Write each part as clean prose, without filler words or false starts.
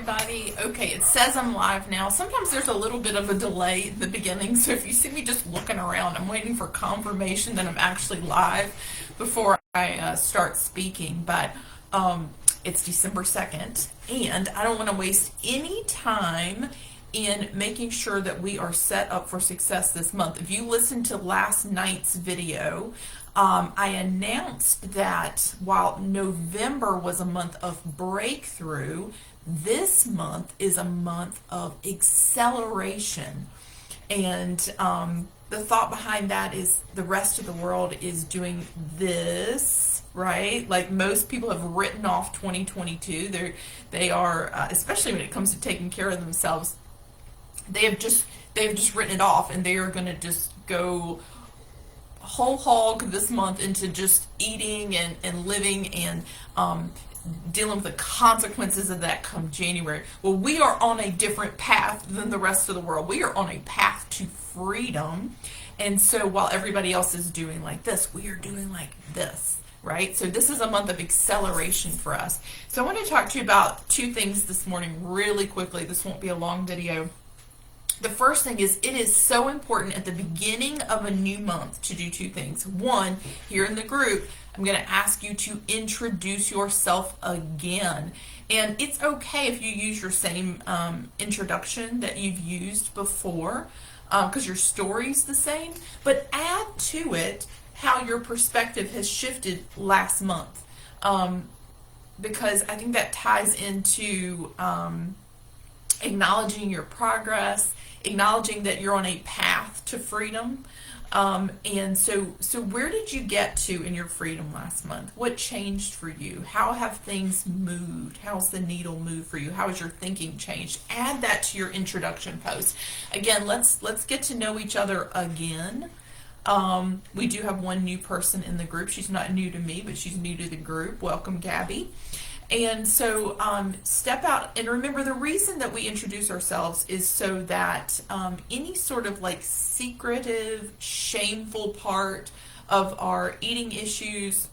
everybody. Okay, it says I'm live now. Sometimes there's a little bit of a delay in the beginning, so if you see me just looking around, I'm waiting for confirmation that I'm actually live before I start speaking. But it's December 2nd, and I don't want to waste any time in making sure that we are set up for success this month. If you listened to last night's video, I announced that while November was a month of breakthrough, this month is a month of acceleration. And the thought behind that is the rest of the world is doing this, right? Like most people have written off 2022. They are, especially when it comes to taking care of themselves, they've just written it off, and they are going to just go whole hog this month into just eating and living and dealing with the consequences of that come January. Well, we are on a different path than the rest of the world. We are on a path to freedom. And so while everybody else is doing like this, we are doing like this, right? So this is a month of acceleration for us. So I want to talk to you about two things this morning really quickly. This won't be a long video. The first thing is, it is so important at the beginning of a new month to do two things. One, here in the group, I'm going to ask you to introduce yourself again. And it's okay if you use your same introduction that you've used before, because your story's the same, but add to it how your perspective has shifted last month. Because I think that ties into acknowledging your progress, acknowledging that you're on a path to freedom. And so where did you get to in your freedom last month? What changed for you? How have things moved? How's the needle moved for you? How has your thinking changed? Add that to your introduction post. Again, let's get to know each other again. We do have one new person in the group. She's not new to me, but she's new to the group. Welcome, Gabby. And so step out, and remember, the reason that we introduce ourselves is so that any sort of like secretive, shameful part of our eating issues,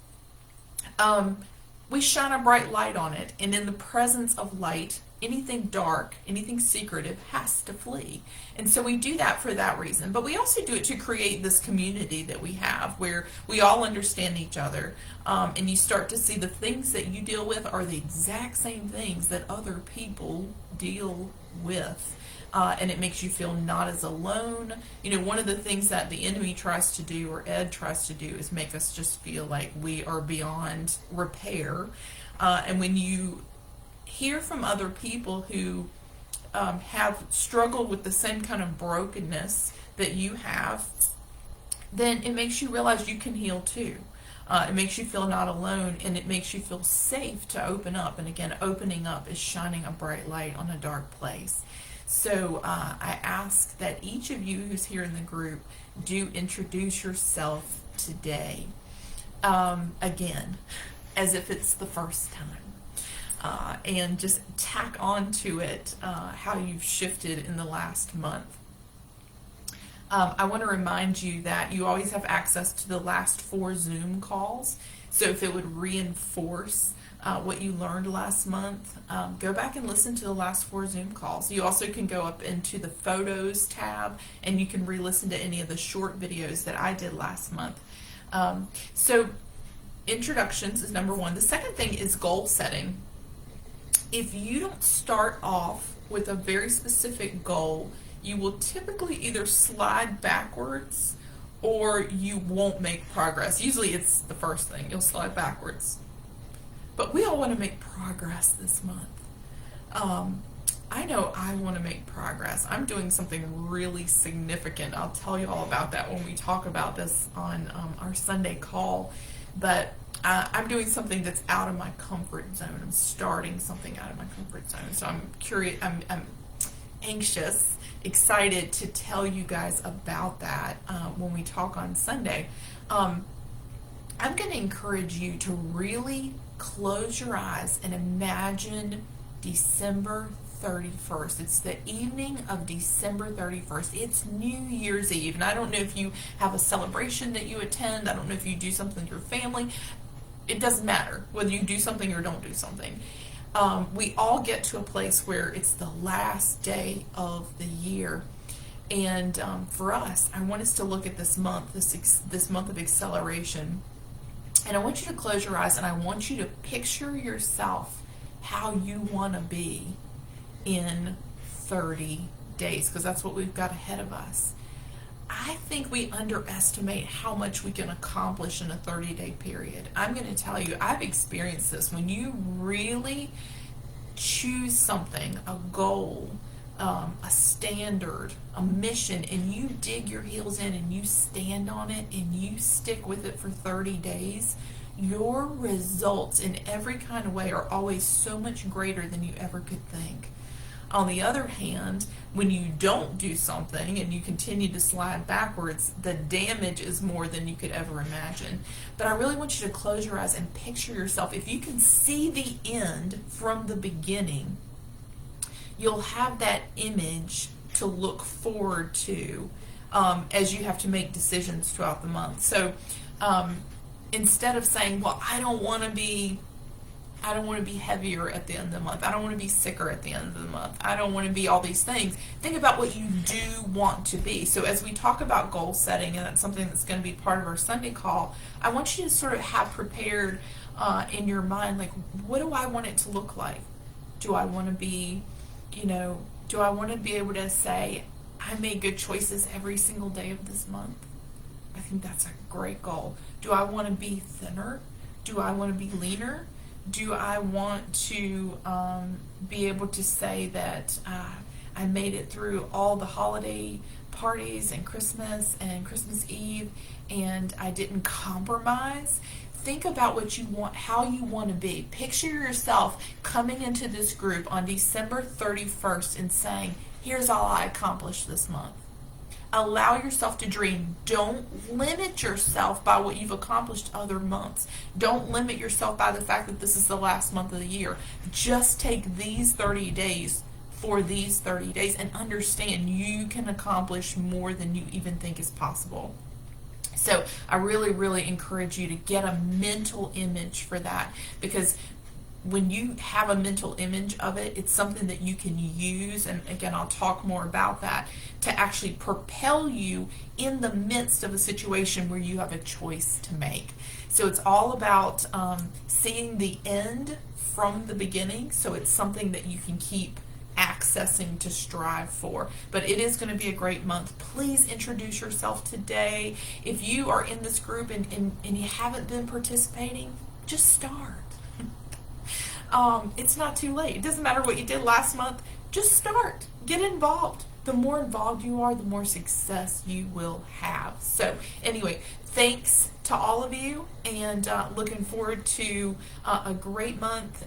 we shine a bright light on it. And in the presence of light, anything dark, anything secretive has to flee. And so we do that for that reason. But we also do it to create this community that we have where we all understand each other. And you start to see the things that you deal with are the exact same things that other people deal with. And it makes you feel not as alone. You know, one of the things that the enemy tries to do, or Ed tries to do, is make us just feel like we are beyond repair. And when you hear from other people who have struggled with the same kind of brokenness that you have, then it makes you realize you can heal too. It makes you feel not alone, and it makes you feel safe to open up. And again, opening up is shining a bright light on a dark place. So I ask that each of you who's here in the group do introduce yourself today, again, as if it's the first time. And just tack on to it how you've shifted in the last month. I want to remind you that you always have access to the last 4 Zoom calls. So if it would reinforce what you learned last month, go back and listen to the last 4 Zoom calls. You also can go up into the Photos tab, and you can re-listen to any of the short videos that I did last month. So introductions is number one. The second thing is goal setting. If you don't start off with a very specific goal, you will typically either slide backwards or you won't make progress. Usually it's the first thing, you'll slide backwards. But we all want to make progress this month. I know I want to make progress. I'm doing something really significant. I'll tell you all about that when we talk about this on our Sunday call. But I'm doing something that's out of my comfort zone. I'm starting something out of my comfort zone. So I'm curious, I'm anxious, excited to tell you guys about that when we talk on Sunday. I'm going to encourage you to really close your eyes and imagine December 31st. It's the evening of December 31st. It's New Year's Eve. And I don't know if you have a celebration that you attend. I don't know if you do something with your family. It doesn't matter whether you do something or don't do something. we all get to a place where it's the last day of the year. And for us, I want us to look at this month, this month of acceleration. And I want you to close your eyes and I want you to picture yourself how you want to be in 30 days, because that's what we've got ahead of us. I think we underestimate how much we can accomplish in a 30-day period. I'm going to tell you, I've experienced this. When you really choose something, a goal, a standard, a mission, and you dig your heels in and you stand on it and you stick with it for 30 days, your results in every kind of way are always so much greater than you ever could think. On the other hand, when you don't do something and you continue to slide backwards, the damage is more than you could ever imagine. But I really want you to close your eyes and picture yourself. If you can see the end from the beginning, you'll have that image to look forward to as you have to make decisions throughout the month. So instead of saying, well, I don't want to be heavier at the end of the month, I don't want to be sicker at the end of the month, I don't want to be all these things, think about what you do want to be. So as we talk about goal setting, and that's something that's going to be part of our Sunday call, I want you to sort of have prepared in your mind, like, what do I want it to look like? Do I want to be, do I want to be able to say, I made good choices every single day of this month? I think that's a great goal. Do I want to be thinner? Do I want to be leaner? Do I want to be able to say that I made it through all the holiday parties and Christmas Eve and I didn't compromise? Think about what you want, how you want to be. Picture yourself coming into this group on December 31st and saying, here's all I accomplished this month. Allow yourself to dream. Don't limit yourself by what you've accomplished other months. Don't limit yourself by the fact that this is the last month of the year. Just take these 30 days for these 30 days and understand you can accomplish more than you even think is possible. So I really, really encourage you to get a mental image for that, because when you have a mental image of it, it's something that you can use, and again, I'll talk more about that, to actually propel you in the midst of a situation where you have a choice to make. So it's all about seeing the end from the beginning, so it's something that you can keep accessing to strive for. But it is going to be a great month. Please introduce yourself today. If you are in this group and you haven't been participating, just start. It's not too late. It doesn't matter what you did last month. Just start. Get involved. The more involved you are, the more success you will have. So anyway, thanks to all of you, and looking forward to a great month.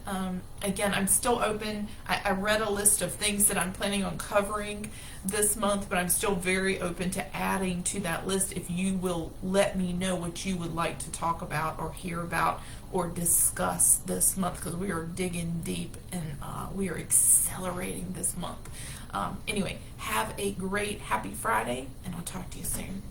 Again, I'm still open. I read a list of things that I'm planning on covering this month, but I'm still very open to adding to that list if you will let me know what you would like to talk about or hear about or discuss this month, because we are digging deep and we are accelerating this month. Anyway, have a great, happy Friday, and I'll talk to you soon.